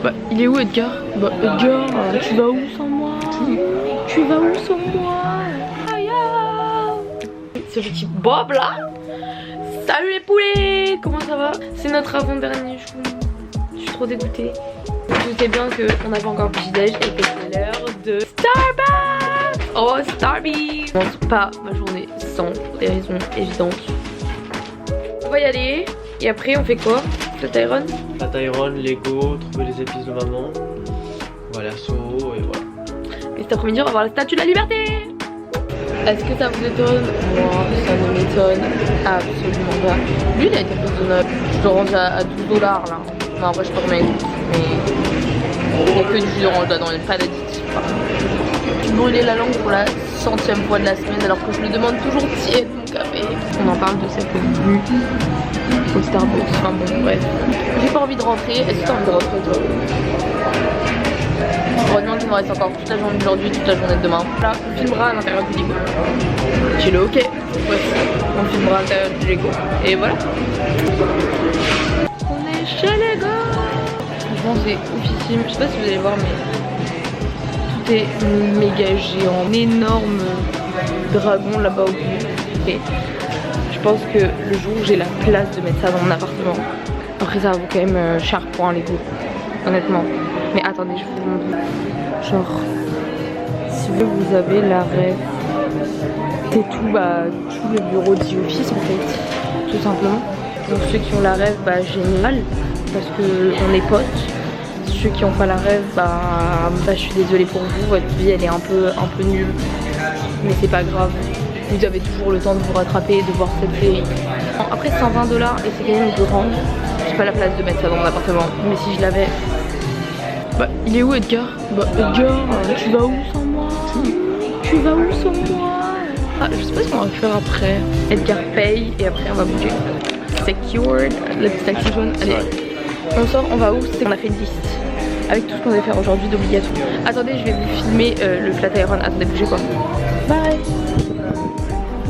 Bah, il est où Edgar? Bah, Edgar, tu vas où sans moi? Tu vas où sans moi? Ce petit Bob là. Salut les poulets. Comment ça va? C'est notre avant-dernier jour. Je suis trop dégoûtée. Vous doutez bien qu'on n'a pas encore petit déj et que c'est l'heure de Starbucks. Oh Starbucks. Je commence pas ma journée sans des raisons évidentes. On va y aller. Et après on fait quoi? Flat Iron? Flat Iron, Lego, trouver les épices de maman. On va aller à Soho et voilà. Et cet après-midi on va voir la statue de la liberté. Est-ce que ça vous étonne? Moi ça ne m'étonne absolument pas. Lui il a été raisonnable. Je le range à 12$ là. Non en vrai je peux remettre. Mais il n'y a que du jus d'orange là-dedans, il n'y a pas d'additif. J'ai brûlé la langue pour la 100e fois de la semaine alors que je me demande toujours tiède mon café. On en parle de cette vue au Starbucks. Enfin bon bref. J'ai pas envie de rentrer. Est-ce que t'as envie de rentrer toi? Heureusement qu'il me reste encore toute la journée d'aujourd'hui, toute la journée de demain. Là, on filmera à l'intérieur du Lego. J'ai le ok. Voici, on filmera à l'intérieur du Lego. Et voilà. On est chez Lego. Franchement, c'est oufissime. Je sais pas si vous allez voir, mais tout est méga géant. Un énorme dragon là-bas au bout. Et je pense que le jour où j'ai la place de mettre ça dans mon appartement, après ça vaut quand même cher pour un Lego. Honnêtement. Mais attendez, je vous montre. Genre, si vous avez la rêve, c'est tout, tout le bureau d'e-office en fait, tout simplement. Donc ceux qui ont la rêve, génial, parce que on est potes. Ceux qui n'ont pas la rêve, je suis désolée pour vous, votre vie elle est un peu nulle. Mais c'est pas grave, vous avez toujours le temps de vous rattraper et de voir cette série. Après 120$ et c'est quand même grand, j'ai pas la place de mettre ça dans mon appartement, mais si je l'avais... Bah, il est où Edgar? Bah, Edgar, tu vas où sans moi? Tu vas où sans moi? Ah, je sais pas ce qu'on va faire après. Edgar paye et après on va bouger. Secured, le petit taxi jaune. Allez, on sort, on va où? C'est qu'on a fait une liste avec tout ce qu'on devait faire aujourd'hui d'obligatoire. Attendez, je vais vous filmer le Flat Iron. Attendez, bougez quoi. Bye.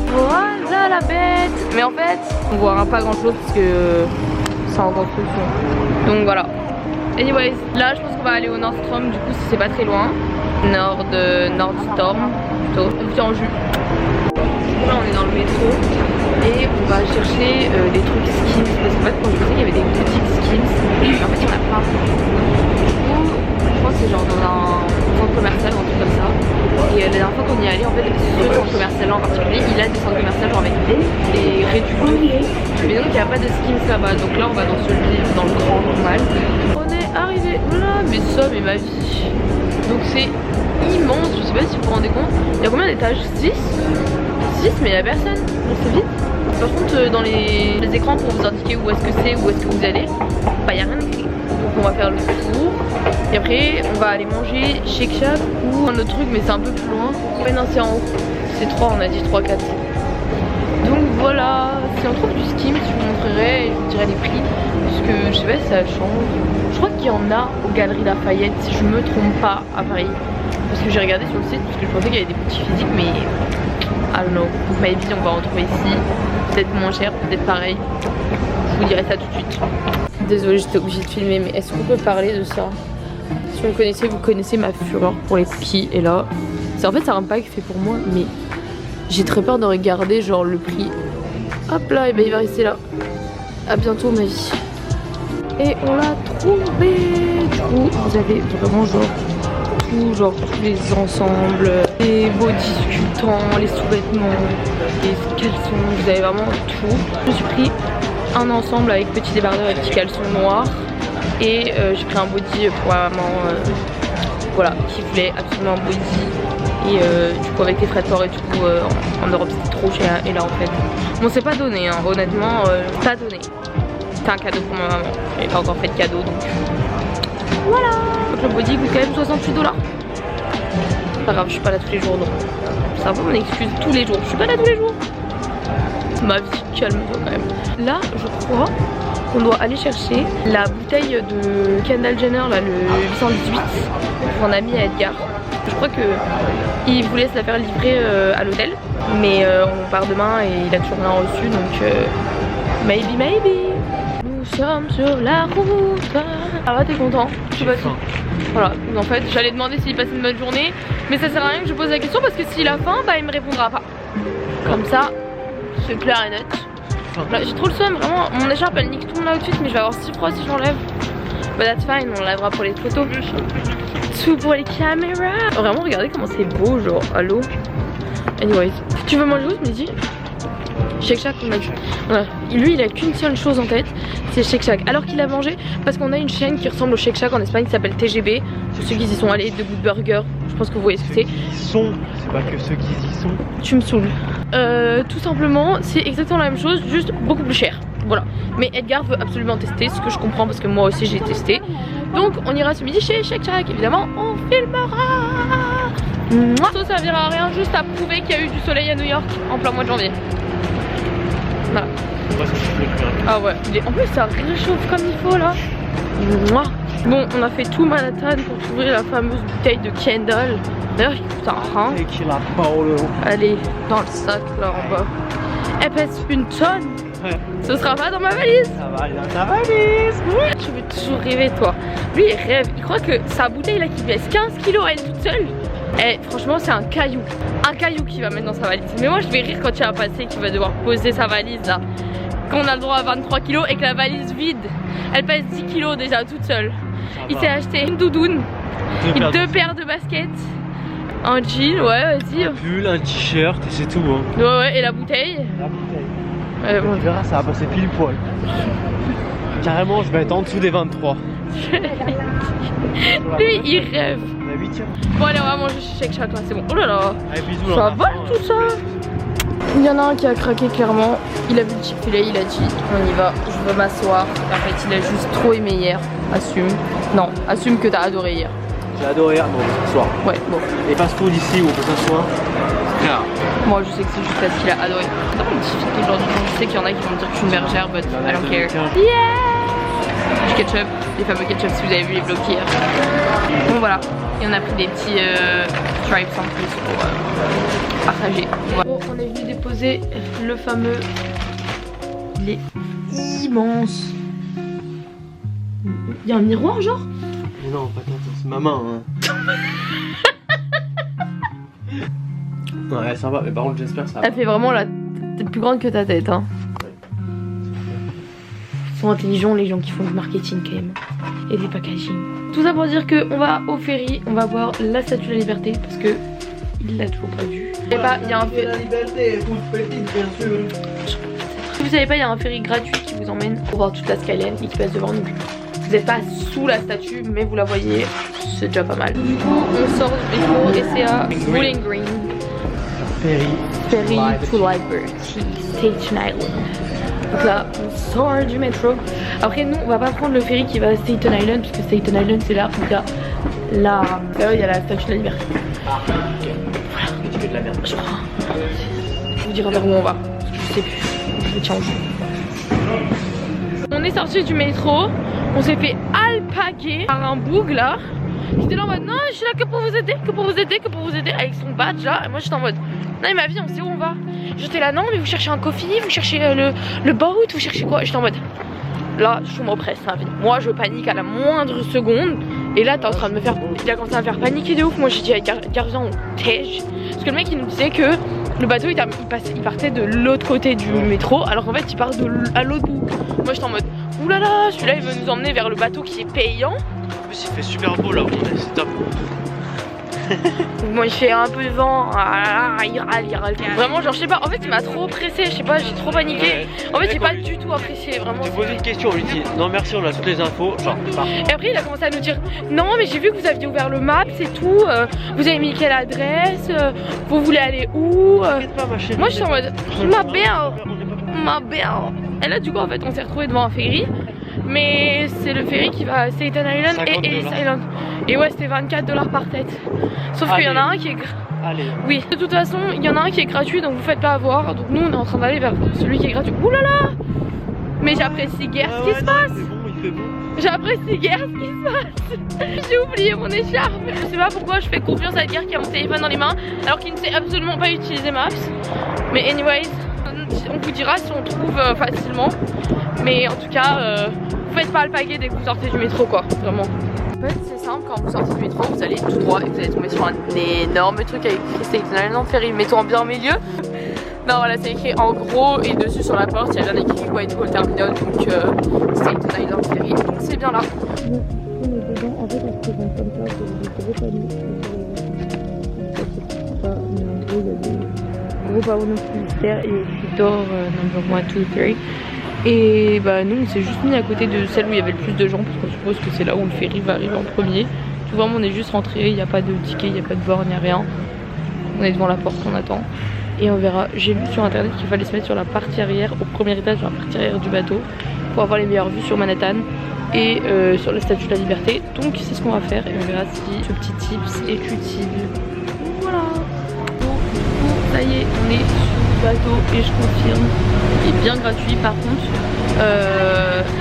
Voilà la bête. Mais en fait, on voit pas grand chose parce que c'est en construction. Donc voilà. Anyways, là je pense qu'on va aller au Nordstrom, du coup si c'est pas très loin. Nordstorm plutôt. On vient en jus. Là on est dans le métro et on va chercher des trucs Skims. Parce qu'en fait quand je pensais qu'il y avait des boutiques Skims, en fait il y en a pas. Du coup, je pense que c'est genre dans un centre commercial ou un truc comme ça. Et la dernière fois qu'on y est allé, en fait ce centre commercial là en particulier, il a des centres commerciaux genre avec des réductions. Mais donc il n'y a pas de Skims là-bas. Donc là on va dans celui, dans le grand normal. Arrivé, voilà, mais ça, mais ma vie. Donc c'est immense, je sais pas si vous vous rendez compte. Il y a combien d'étages? 6 mais il y a personne, donc c'est vite. Par contre dans les écrans pour vous indiquer où est-ce que c'est, où est-ce que vous allez, il n'y a rien écrit. Donc on va faire le tour. Et après on va aller manger Shake Shack ou un autre truc mais c'est un peu plus loin. Ouais non c'est en haut, c'est 3, on a dit 3, 4. Donc voilà, si on trouve du Skims, je vous montrerai et je vous dirai les prix. Parce que je sais pas si ça change. Je crois qu'il y en a aux Galeries Lafayette, si je me trompe pas, à Paris. Parce que j'ai regardé sur le site, parce que je pensais qu'il y avait des boutiques physiques, mais I don't know. Maybe on va en trouver ici. Peut-être moins cher, peut-être pareil. Je vous dirai ça tout de suite. Désolée, j'étais obligée de filmer, mais est-ce qu'on peut parler de ça? Si vous me connaissez, vous connaissez ma fureur pour les cookies. Et là, c'est en fait c'est un pack fait pour moi, mais j'ai très peur de regarder genre le prix. Hop là, et il va rester là. À bientôt ma vie. Et on l'a trouvé. Du coup, vous avez vraiment genre tous les ensembles, les beaux discutants, les sous-vêtements, les caleçons, vous avez vraiment tout. Je me suis pris un ensemble avec petit débardeur et petit caleçon noir. Et j'ai pris un body pour ma maman, voilà, qui voulait absolument un body. Et du coup avec les frais de port et tout, en Europe c'était trop cher. Et là en fait, bon c'est pas donné, hein, honnêtement, pas donné. C'était un cadeau pour ma maman. J'avais pas encore fait de cadeau donc voilà. Donc le body coûte quand même 68$. Pas grave, je suis pas là tous les jours donc c'est un peu mon excuse tous les jours. Je suis pas là tous les jours. Ma vie, calme-toi quand même. Là je crois qu'on doit aller chercher la bouteille de Kendall Jenner là, le 818 pour un ami à Edgar. Je crois que il voulait se la faire livrer à l'hôtel, mais on part demain et il a toujours rien reçu donc maybe. Nous sommes sur la route. Ça va, t'es content? Je sais pas si... Voilà, donc en fait j'allais demander s'il passait une bonne journée, mais ça sert à rien que je pose la question parce que s'il a faim, bah il me répondra pas. Comme ça, c'est clair et net. Là j'ai trop le seum, vraiment, mon écharpe elle nique tout mon outfit, mais je vais avoir si froid si j'enlève. Bah that's fine, on l'enlèvera pour les photos. Tout pour les caméras. Vraiment regardez comment c'est beau, genre, allô. Anyways, tu veux manger où ce midi? Shake Shack, on a dit. Ouais. Lui il a qu'une seule chose en tête, c'est Shake Shack. Alors qu'il a mangé, parce qu'on a une chaîne qui ressemble au Shake Shack en Espagne qui s'appelle TGB. Pour ceux qui y sont allés, de Good Burger, je pense que vous voyez ce que c'est. C'est pas que ceux qui y sont. Tu me saoules. Tout simplement, c'est exactement la même chose, juste beaucoup plus cher. Voilà. Mais Edgar veut absolument tester, ce que je comprends parce que moi aussi j'ai testé. Donc on ira ce midi chez Shake Shack, évidemment, on filmera. Ça servira à rien, juste à prouver qu'il y a eu du soleil à New York en plein mois de janvier. Voilà. Ah ouais, en plus ça réchauffe comme il faut là. Bon, on a fait tout Manhattan pour trouver la fameuse bouteille de Kendall. D'ailleurs, il coûte un rein. Elle est dans le sac là en bas. Elle pèse une tonne. Ouais. Ce sera pas dans ma valise. Ça va aller dans ta valise. Oui. Je vais toujours rêver toi. Lui il rêve, il croit que sa bouteille là qui pèse 15 kilos elle toute seule. Eh franchement c'est un caillou qu'il va mettre dans sa valise. Mais moi je vais rire quand il va passer, qu'il va devoir poser sa valise là. Quand on a le droit à 23 kilos et que la valise vide, elle pèse 10 kilos déjà toute seule. Il s'est acheté une doudoune, deux paires de baskets, un jean, ouais vas-y. Un pull, un t-shirt et c'est tout hein. Ouais et la bouteille. Bon. Tu verras ça va passer pile poil. Carrément je vais être en dessous des 23. Lui il rêve. La 8e. Bon allez on va manger chez Shake Shack là, c'est bon. Oh là là. Allez, bisous, ça va tout ça. Il y en a un qui a craqué clairement. Il a vu le Chick-fil-A, il a dit on y va, je veux m'asseoir. En fait il a juste trop aimé hier. Assume. Non, assume que t'as adoré hier. J'ai adoré hier, non, ce soir. Ouais, bon. Et fast-food ici où on peut s'asseoir. Frère. Moi je sais que c'est juste parce qu'il a adoré. C'est pas mon difficile aujourd'hui, je sais qu'il y en a qui vont me dire que je suis une bergère, but I don't care. Yeah! Du ketchup, les fameux ketchup si vous avez vu les vlogs hier. Bon voilà, et on a pris des petits stripes en plus pour partager. Voilà. Bon, on est venu déposer le fameux. Il est immense. Il y a un miroir genre? Mais non, pas tant, c'est ma main hein. Ouais ça va, mais par contre j'espère que ça va. Elle fait vraiment la tête plus grande que ta tête hein. Ils sont intelligents les gens qui font du marketing quand même. Et des packaging. Tout ça pour dire qu'on va au ferry, on va voir la statue de la liberté parce que il l'a toujours pas vue. Vous savez pas, il y a un ferry. La liberté, toute petite bien sûr. Vous savez pas, il y a un ferry gratuit qui vous emmène pour voir toute la skyline et qui passe devant nous. Vous n'êtes pas sous la statue mais vous la voyez, c'est déjà pas mal. Du coup on sort du métro et c'est à Bowling Green. Ferry to Liberty Station Island. Donc là on sort du métro. Après nous on va pas prendre le ferry qui va à Staten Island puisque Staten Island c'est là où il y a la... Là il y a la statue de la liberté. Voilà. Tu fais de la merde. Je crois. Je vous dirai vers où on va. Parce que je sais plus. Je vous tiens au jeu. On est sorti du métro. On s'est fait alpaguer par un boug là. Qui était là en mode non je suis là que pour vous aider, que pour vous aider, que pour vous aider avec son badge là. Et moi j'étais en mode non mais ma vie on sait où on va. J'étais là non mais vous cherchez un coffee, vous cherchez le boat, vous cherchez quoi. J'étais en mode là je m'oppresse hein, moi je panique à la moindre seconde. Et là t'es en train de me faire, il a commencé à me faire paniquer de ouf. Moi j'ai dit à Garzon tège. Parce que le mec il nous disait que le bateau il partait de l'autre côté du métro alors qu'en fait il part à l'autre bout. Moi j'étais en mode oulala celui-là il veut nous emmener vers le bateau qui est payant. En plus il fait super beau là, c'est top. Moi il fait un peu de vent, il râle. Vraiment genre je sais pas, en fait il m'a trop pressé, je sais pas, j'ai trop paniqué. Ouais. En fait j'ai pas du tout apprécié, vraiment. Tu poses une question, on lui dit non merci on a toutes les infos, genre et après il a commencé à nous dire non mais j'ai vu que vous aviez ouvert le map, c'est tout, vous avez mis quelle adresse, vous voulez aller où pas, moi je suis en mode ma belle. Et là du coup en fait on s'est retrouvé devant un ferry. Mais c'est le ferry qui va à Staten Island et Ellis Island. Et ouais c'était 24$ par tête. Sauf qu'il y en a un qui est oui, de toute façon il y en a un qui est gratuit donc vous faites pas avoir. Donc nous on est en train d'aller vers celui qui est gratuit. Ouh là là. Mais j'apprécie guère ce qui se passe. J'apprécie guère ce qui se passe. J'ai oublié mon écharpe. Je sais pas pourquoi je fais confiance à Edgar qui a mon téléphone dans les mains alors qu'il ne sait absolument pas utiliser Maps. Mais anyways, on vous dira si on trouve facilement. Mais en tout cas vous faites pas le paquet dès que vous sortez du métro quoi, vraiment. En fait c'est simple, quand vous sortez du métro, vous allez tout droit et vous allez tomber sur un énorme truc avec écrit Staten Island Ferry, mettons en bien milieu. Non voilà, c'est écrit en gros et dessus sur la porte il y a bien écrit Whitehall Terminal, donc Staten Island Ferry, donc c'est bien là. Bon, on est dedans, en fait on se présente comme ça, c'est des gros panneaux. Mais en gros il y a des gros panneaux publicitaires et écrit door number 1, 2, 3. Et bah nous on s'est juste mis à côté de celle où il y avait le plus de gens parce qu'on suppose que c'est là où le ferry va arriver en premier. Tout vraiment on est juste rentré, il n'y a pas de ticket, il n'y a pas de borne, il n'y a rien. On est devant la porte, on attend. Et on verra, j'ai lu sur internet qu'il fallait se mettre sur la partie arrière, au premier étage, sur la partie arrière du bateau, pour avoir les meilleures vues sur Manhattan et sur la Statue de la Liberté. Donc c'est ce qu'on va faire et on verra si ce petit tips est utile. Voilà. Bon, ça y est, on est sur le bateau et je confirme, il est bien gratuit. Par contre,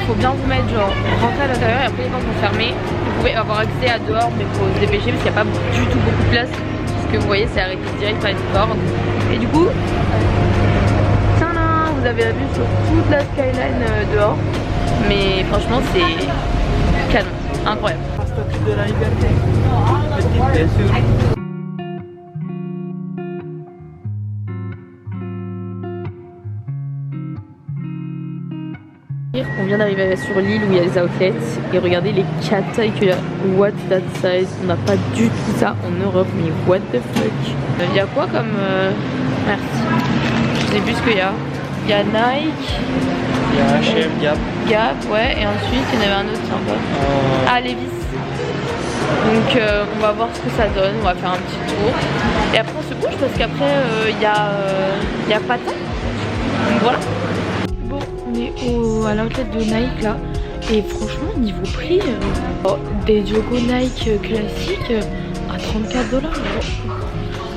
faut bien vous mettre genre rentrer à l'intérieur et après les portes sont fermées. Vous pouvez avoir accès à dehors mais faut se dépêcher parce qu'il n'y a pas du tout beaucoup de place. Que vous voyez c'est arrêté direct par une corde et du coup tadam, vous avez la vue sur toute la skyline dehors, mais franchement c'est canon, incroyable. La Statue de la Liberté, petite bien sûr. On vient d'arriver sur l'île où il y a les outlets et regardez les 4 tailles qu'il y a. What that size? On n'a pas du tout ça en Europe, mais what the fuck? Il y a quoi comme merci. Je sais plus ce qu'il y a. Il y a Nike. Il y a H&M, Gap. Gap, ouais. Et ensuite il y en avait un autre sympa. Ah, Levi's. Donc on va voir ce que ça donne. On va faire un petit tour. Et après on se bouge parce qu'après il y a Patin. Donc voilà. Bon, on est à l'outlet de Nike là. Et franchement, niveau prix, des joggers Nike classiques à $34.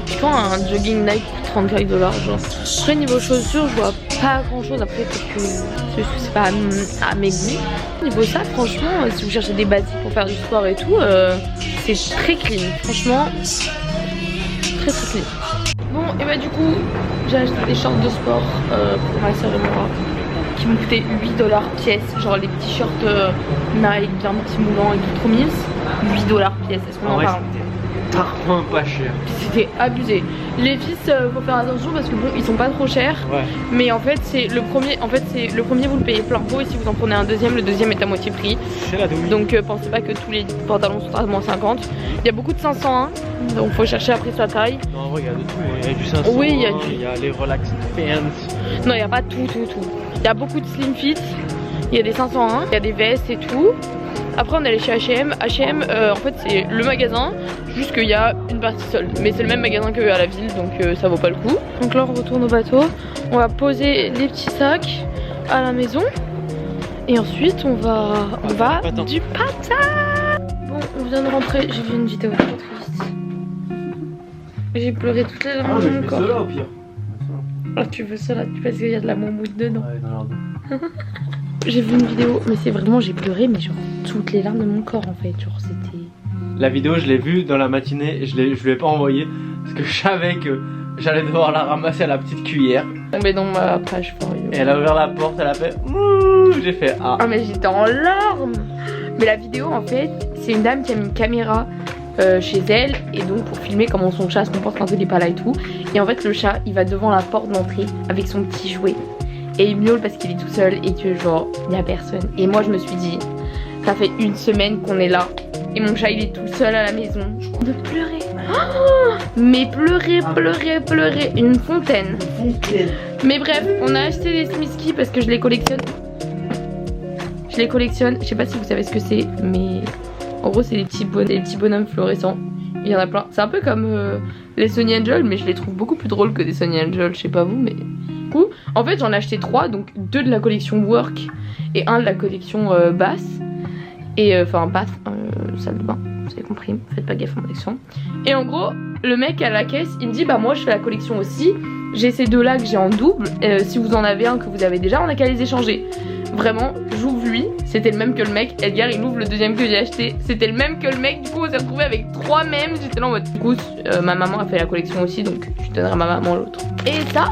Je pense un jogging Nike pour $34. Genre. Après, niveau chaussures, je vois pas grand chose. Après, peut-être que c'est pas à mes goûts. Niveau ça, franchement, si vous cherchez des basiques pour faire du sport et tout, c'est très clean. Franchement, très clean. Bon, et bah, du coup, j'ai acheté des shorts de sport pour ma soeur et moi, qui m'ont coûté $8 pièce, genre les petits shorts Nike bien petits moulants et tout, trop mimes, $8 pièce, est-ce qu'on en parle? Tellement pas cher. C'était abusé. Les fils, faut faire attention parce que bon, ils sont pas trop chers, ouais. Mais en fait c'est le premier, vous le payez plein pot et si vous en prenez un deuxième, le deuxième est à moitié prix. Donc pensez pas que tous les pantalons sont à moins 50. Il y a beaucoup de 501, donc faut chercher après sa taille. Non, en vrai, il y a de tout, il y a du 500, oui, il y a les relax pants. Non, il n'y a pas tout. Il y a beaucoup de slim fit, il y a des 501, il y a des vestes et tout. Après on est allé chez H&M. H&M en fait c'est le magasin, juste qu'il y a une partie seule. Mais c'est le même magasin qu'à la ville, donc ça vaut pas le coup. Donc là on retourne au bateau, on va poser les petits sacs à la maison. Et ensuite on va du patin. Bon, on vient de rentrer, j'ai vu une vidéo trop triste. J'ai pleuré toutes les larmes de mon corps. Cela, au pire. Ah, tu veux ça là, parce qu'il y a de la moumoute dedans. Ouais, dans J'ai vu une vidéo, mais c'est vraiment, j'ai pleuré, mais genre toutes les larmes de mon corps en fait, genre c'était... La vidéo, je l'ai vue dans la matinée et je lui ai pas envoyé parce que je savais que j'allais devoir la ramasser à la petite cuillère. Tombée dans ma page for you. Et elle a ouvert la porte, elle a fait ouh, j'ai fait ah. Ah mais j'étais en larmes. Mais la vidéo en fait, c'est une dame qui a mis une caméra chez elle et donc pour filmer comment son chat se comporte quand il est pas là et tout. Et en fait le chat il va devant la porte d'entrée avec son petit jouet. Et il miaule parce qu'il est tout seul et que genre il n'y a personne. Et moi je me suis dit, ça fait une semaine qu'on est là et mon chat il est tout seul à la maison. De pleurer. Oh, mais pleurer. Une fontaine. Mais bref, on a acheté des Smisky parce que je les collectionne. Je sais pas si vous savez ce que c'est, mais en gros c'est des petits bonhommes fluorescents. Il y en a plein. C'est un peu comme les Sonny Angel, mais je les trouve beaucoup plus drôles que des Sonny Angel. Je sais pas vous, mais... Coup. En fait j'en ai acheté 3, donc 2 de la collection Work et 1 de la collection Bath. Et enfin Bath, salle de bain, vous avez compris, faites pas gaffe à mon accent. Et en gros le mec à la caisse il me dit bah moi je fais la collection aussi, j'ai ces 2 là que j'ai en double, si vous en avez un que vous avez déjà on a qu'à les échanger. Vraiment j'ouvre lui, c'était le même que le mec, Edgar il ouvre le deuxième que j'ai acheté, c'était le même que le mec, du coup on s'est retrouvé avec 3 mêmes, j'étais là en mode du coup ma maman a fait la collection aussi donc je donnerai à ma maman l'autre. Et ça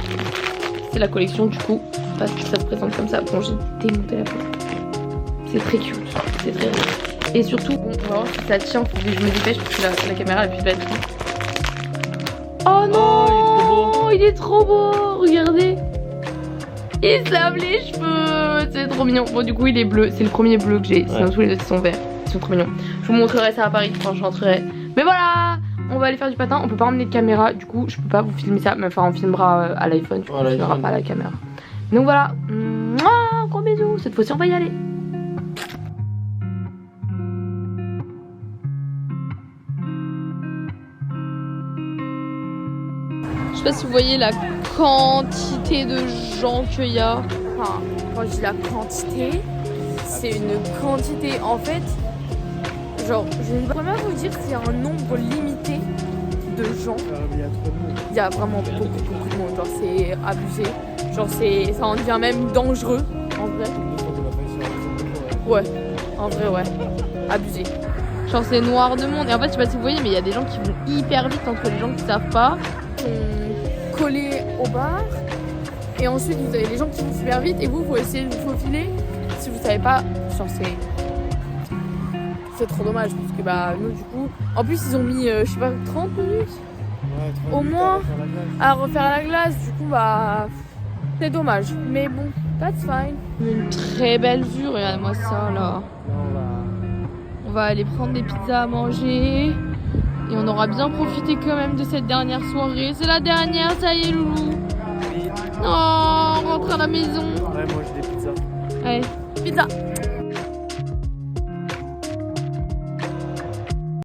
c'est la collection du coup, parce que ça se présente comme ça. Bon j'ai démonté la photo. C'est très cute, c'est très rare. Et surtout, bon, on va voir si ça tient, faut que je me dépêche parce que la caméra elle a plus de batterie. Oh non, il est trop beau, regardez. Il se lave les cheveux, c'est trop mignon. Bon du coup il est bleu, c'est le premier bleu que j'ai, sinon tous les autres ils sont verts. Ils sont trop mignons. Je vous montrerai ça à Paris quand je rentrerai. Mais voilà, on va aller faire du patin, on peut pas emmener de caméra, du coup je peux pas vous filmer ça, mais enfin on filmera à l'iPhone, on filmera pas à la caméra. Donc voilà, mouah, gros bisous, cette fois-ci on va y aller. Je sais pas si vous voyez la quantité de gens qu'il y a. Enfin, quand je dis la quantité, c'est une quantité. En fait, genre, je ne peux pas vous dire s'il y a un nombre limité de gens. Il y a vraiment beaucoup de monde. Genre, c'est abusé. Genre, ça en devient même dangereux, en vrai. Ouais, en vrai, ouais. Abusé. Genre, c'est noir de monde. Et en fait, je sais pas si vous voyez, mais il y a des gens qui vont hyper vite entre les gens qui savent pas. Collés au bar et ensuite vous avez les gens qui vont super vite et vous essayez de vous faufiler si vous savez pas, genre c'est trop dommage parce que bah nous du coup en plus ils ont mis je sais pas 30 minutes au moins à refaire la glace, du coup bah c'est dommage mais bon that's fine. Une très belle vue, regardez-moi ça là. On va aller prendre des pizzas à manger. Et on aura bien profité quand même de cette dernière soirée. C'est la dernière, ça y est loulou. Oh, on rentre à la maison. Ouais, moi j'ai des pizzas. Allez, pizza.